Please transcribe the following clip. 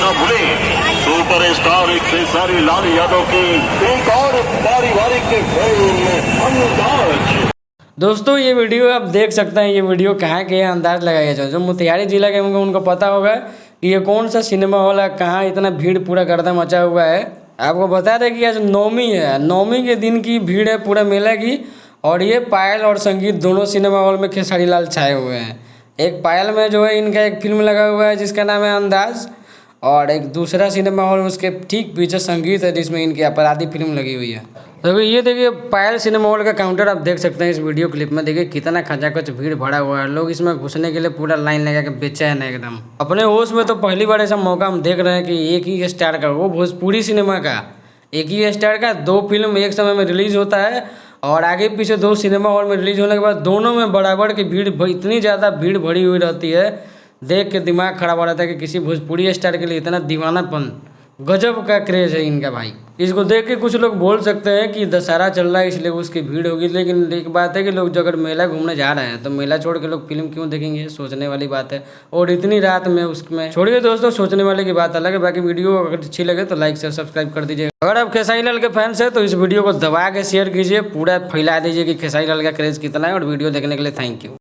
न भूलें सुपरस्टार खेसारी लाल यादव की एक और पारिवारिक फिल्म अंदाज। दोस्तों ये वीडियो आप देख सकते हैं, ये वीडियो कहाँ के अंदाज लगाया जाए। जो मोतिहारी जिला के होंगे उनको पता होगा कि ये कौन सा सिनेमा हॉल है, कहाँ इतना भीड़ पूरा गर्दा मचा हुआ है। आपको बता दें कि आज नवमी है, नवमी के दिन की भीड़ है पूरा मेला की। और ये पायल और संगीत दोनों सिनेमा हॉल में खेसारी लाल छाए हुए हैं। एक पायल में जो है इनका एक फिल्म लगा हुआ है जिसका नाम है अंदाज, और एक दूसरा सिनेमा हॉल उसके ठीक पीछे संगीत है जिसमें इनकी अपराधी फिल्म लगी हुई है। तो ये देखिए पायल सिनेमा हॉल का काउंटर आप देख सकते हैं इस वीडियो क्लिप में। देखिए कितना खचाखच भीड़ भरा हुआ है, लोग इसमें घुसने के लिए पूरा लाइन लगा के बेचैन है एकदम। अपने होश में तो पहली बार ऐसा मौका हम देख रहे हैं कि एक ही स्टार का, वो भोजपुरी सिनेमा का, एक ही स्टार का दो फिल्म एक समय में रिलीज होता है और आगे पीछे दो सिनेमा हॉल में रिलीज होने के बाद दोनों में बराबर की भीड़, इतनी ज़्यादा भीड़ भरी हुई रहती है, देख के दिमाग खराब हो रहा था कि किसी भोजपुरी स्टार के लिए इतना दीवानापन, गजब का क्रेज है इनका भाई। इसको देख के कुछ लोग बोल सकते हैं कि दशहरा चल रहा है इसलिए उसकी भीड़ होगी, लेकिन एक बात है कि लोग जो अगर मेला घूमने जा रहे हैं तो मेला छोड़ के लोग फिल्म क्यों देखेंगे, सोचने वाली बात है। और इतनी रात में उसमें छोड़िए दोस्तों, सोचने वाले की बात अलग है। बाकी वीडियो अगर अच्छी लगे तो लाइक शेयर सब्सक्राइब कर दीजिए। अगर आप खेसारी लाल के फैंस हैं तो इस वीडियो को दबा के शेयर कीजिए, पूरा फैला दीजिए कि खेसारी लाल का क्रेज कितना है। और वीडियो देखने के लिए थैंक यू।